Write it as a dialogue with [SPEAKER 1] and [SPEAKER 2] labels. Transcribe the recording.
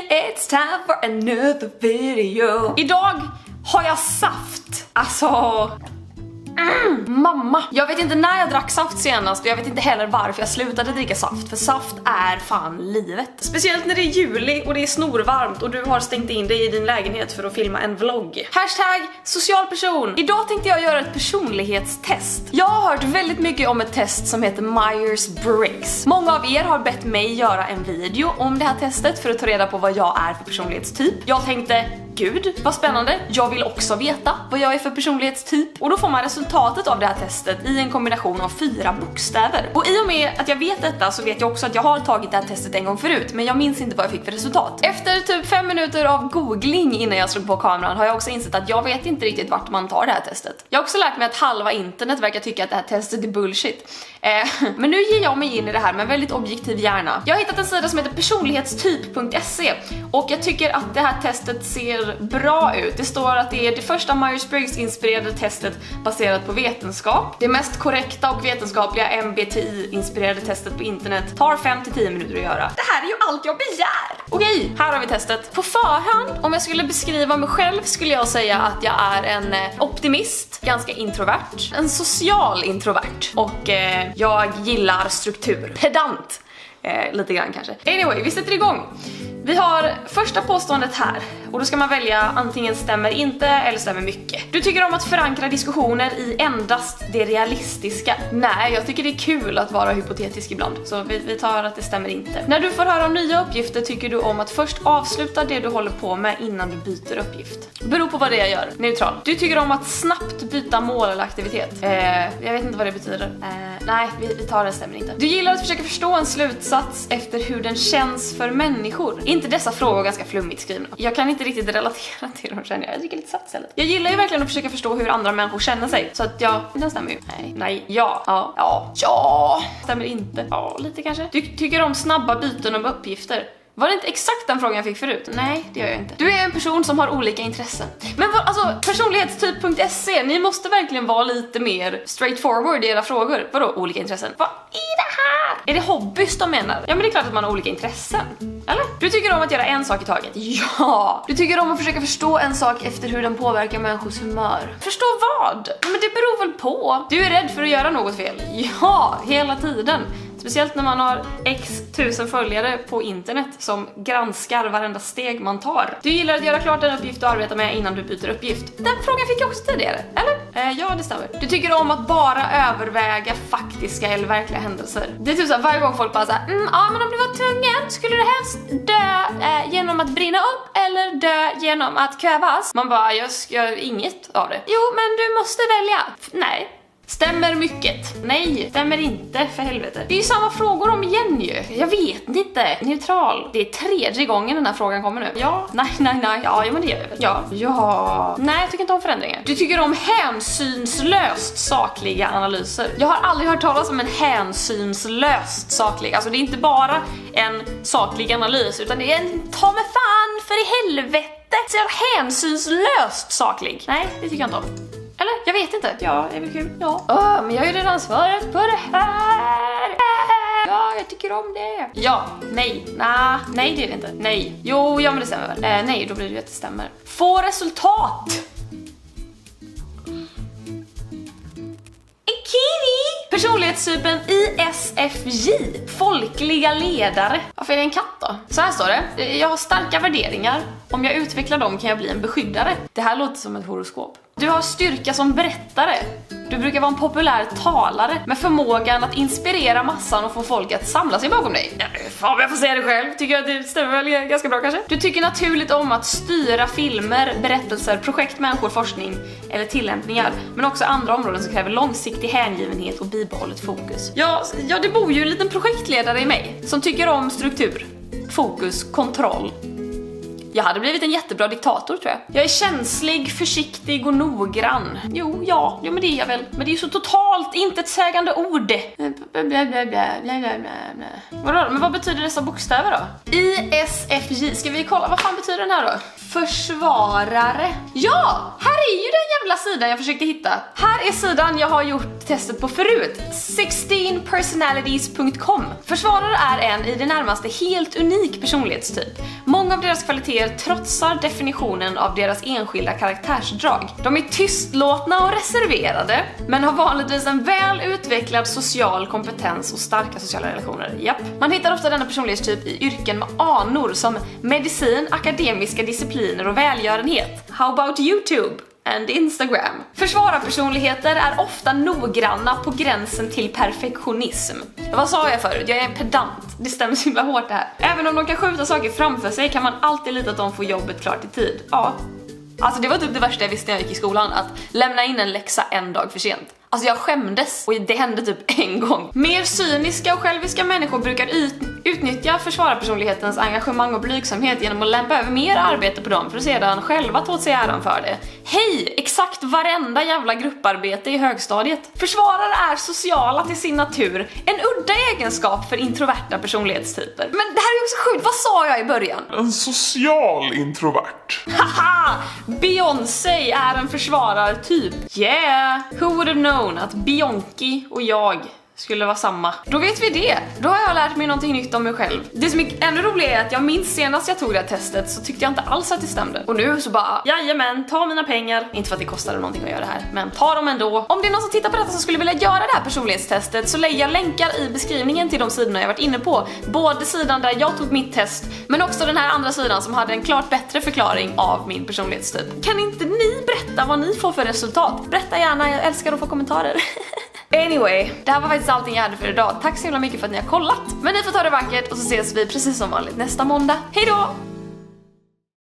[SPEAKER 1] it's time for another video. Idag har jag saft. Alltså... mamma. Jag vet inte när jag drack saft senast och jag vet inte heller varför jag slutade dricka saft. För saft är fan livet. Speciellt när det är juli och det är snorvarmt och du har stängt in dig i din lägenhet för att filma en vlogg. Hashtag socialperson. Idag tänkte jag göra ett personlighetstest. Jag har hört väldigt mycket om ett test som heter Myers-Briggs. Många av er har bett mig göra en video om det här testet för att ta reda på vad jag är för personlighetstyp. Jag tänkte, gud vad spännande, jag vill också veta vad jag är för personlighetstyp. Och då får man resultatet av det här testet i en kombination av 4 bokstäver. Och i och med att jag vet detta så vet jag också att jag har tagit det här testet en gång förut, men jag minns inte vad jag fick för resultat. Efter typ 5 minuter av googling innan jag slog på kameran har jag också insett att jag vet inte riktigt vart man tar det här testet. Jag har också lärt mig att halva internet verkar tycka att det här testet är bullshit. Men nu ger jag mig in i det här med en väldigt objektiv hjärna. Jag har hittat en sida som heter personlighetstyp.se och jag tycker att det här testet ser bra ut. Det står att det är det första Myers-Briggs inspirerade testet baserat på vetenskap. Det mest korrekta och vetenskapliga MBTI-inspirerade testet på internet tar 5-10 minuter att göra. Det här är ju allt jag begär! Okej, här har vi testet. På förhand, om jag skulle beskriva mig själv skulle jag säga att jag är en optimist, ganska introvert, en social introvert och jag gillar struktur. Pedant! Lite grann kanske. Anyway, vi sätter igång. Vi har första påståendet här och då ska man välja antingen stämmer inte eller stämmer mycket. Du tycker om att förankra diskussioner i endast det realistiska. Nej, jag tycker det är kul att vara hypotetisk ibland. Så vi tar att det stämmer inte. När du får höra om nya uppgifter tycker du om att först avsluta det du håller på med innan du byter uppgift. Beror på vad det är jag gör. Neutral. Du tycker om att snabbt byta mål eller aktivitet. Jag vet inte vad det betyder. Nej, vi tar det, stämmer inte. Du gillar att försöka förstå en slutsats efter hur den känns för människor. Inte dessa frågor ganska flummigt skrivna. Jag kan inte riktigt relatera till dem, känner jag. Jag tycker lite satt istället. Jag gillar ju verkligen att försöka förstå hur andra människor känner sig. Så att ja, den stämmer ju. Nej, ja. Stämmer inte. Ja, lite kanske. Du tycker om snabba byten om uppgifter. Var det inte exakt den frågan jag fick förut? Nej, det gör jag inte. Du är en person som har olika intressen. Men alltså, personlighetstyp.se, ni måste verkligen vara lite mer straightforward i era frågor. Vadå olika intressen? Vad är det här? Är det hobbys de menar? Ja, men det är klart att man har olika intressen. Eller? Du tycker om att göra en sak i taget. Ja. Du tycker om att försöka förstå en sak efter hur den påverkar människors humör. Förstå vad? Men det beror väl på. Du är rädd för att göra något fel. Ja, hela tiden. Speciellt när man har x 1000 följare på internet som granskar varenda steg man tar. Du gillar att göra klart den uppgift du arbetar med innan du byter uppgift. Den frågan fick jag också tidigare, eller? Ja, det stämmer. Du tycker om att bara överväga faktiska eller verkliga händelser. Det är typ såhär, varje gång folk bara såhär, ja men om du var tvungen skulle du helst dö genom att brinna upp eller dö genom att kvävas. Man bara, jag gör inget av det. Jo, men du måste välja. Nej. Stämmer mycket? Nej, stämmer inte, för helvete. Det är ju samma frågor om igen ju. Jag vet inte. Neutral. Det är 3:e gången den här frågan kommer nu. Ja. Nej. Ja, men det gör jag väl. Ja. Nej, jag tycker inte om förändringar. Du tycker om hänsynslöst sakliga analyser. Jag har aldrig hört talas om en hänsynslöst saklig. Alltså det är inte bara en saklig analys, utan det är en ta med fan för i helvete. Så jag är hänsynslöst saklig. Nej, det tycker jag inte om. Eller? Jag vet inte. Ja, det är väl kul. Ja. Men jag har ju redan svarat på det här. Ja, jag tycker om det. Ja, nej. Nej, det är det inte. Nej. Jo, ja men det stämmer väl. Nej, då blir det ju att det stämmer. Få resultat. Personlighetstypen ISFJ. Folkliga ledare. Varför är det en katt då? Så här står det. Jag har starka värderingar. Om jag utvecklar dem kan jag bli en beskyddare. Det här låter som ett horoskop. Du har styrka som berättare. Du brukar vara en populär talare med förmågan att inspirera massan och få folk att samla sig bakom dig. Fan, jag får säga det själv. Tycker jag att det stämmer väl ganska bra kanske? Du tycker naturligt om att styra filmer, berättelser, projekt, människor, forskning eller tillämpningar. Men också andra områden som kräver långsiktig hängivenhet och bibehållet fokus. Ja, det bor ju en liten projektledare i mig som tycker om struktur, fokus, kontroll. Jag hade blivit en jättebra diktator tror jag. Jag är känslig, försiktig och noggrann. Jo, men det är jag väl. Men det är ju så totalt intetsägande ord. Vadå? Men vad betyder dessa bokstäver då? ISFJ. Ska vi kolla, vad fan betyder den här då? Försvarare. Ja, här är ju den jävla sidan jag försökte hitta. Här är sidan jag har gjort personlighetstestet på förut, 16personalities.com. Försvarare är en i det närmaste helt unik personlighetstyp. Många av deras kvaliteter trotsar definitionen av deras enskilda karaktärsdrag. De är tystlåtna och reserverade, men har vanligtvis en väl utvecklad social kompetens och starka sociala relationer. Japp. Man hittar ofta denna personlighetstyp i yrken med anor som medicin, akademiska discipliner och välgörenhet. How about YouTube? And Instagram. Försvararpersonligheter är ofta noggranna på gränsen till perfektionism. Vad sa jag förut? Jag är en pedant. Det stämmer så himla hårt det här. Även om de kan skjuta saker framför sig kan man alltid lita att de får jobbet klart i tid. Ja. Alltså det var typ det värsta jag visste när jag gick i skolan, att lämna in en läxa en dag för sent. Alltså jag skämdes och det hände typ en gång. Mer cyniska och själviska människor brukar utnyttja försvararpersonlighetens engagemang och blygsamhet genom att lämpa över mer arbete på dem för att sedan själva ta åt sig äran för det. Hej! Exakt varenda jävla grupparbete i högstadiet. Försvarare är sociala till sin natur, en udda egenskap för introverta personlighetstyper. Men det här är också sjukt, vad sa jag i början?
[SPEAKER 2] En social introvert.
[SPEAKER 1] Haha! Beyoncé är en försvarartyp. Yeah! Who would have known att Beyoncé och jag skulle vara samma. Då vet vi det. Då har jag lärt mig någonting nytt om mig själv. Det som är ännu roligare är att jag minns senast jag tog det här testet så tyckte jag inte alls att det stämde. Och nu så bara, jajamän, ta mina pengar. Inte för att det kostade någonting att göra det här, men ta dem ändå. Om det är någon som tittar på detta som skulle vilja göra det här personlighetstestet så lägger jag länkar i beskrivningen till de sidorna jag varit inne på. Både sidan där jag tog mitt test, men också den här andra sidan som hade en klart bättre förklaring av min personlighetstyp. Kan inte ni berätta vad ni får för resultat? Berätta gärna, jag älskar att få kommentarer. Anyway, det här var faktiskt allting jag hade för idag. Tack så himla mycket för att ni har kollat. Men ni får ta det vackert och så ses vi precis som vanligt nästa måndag. Hej då!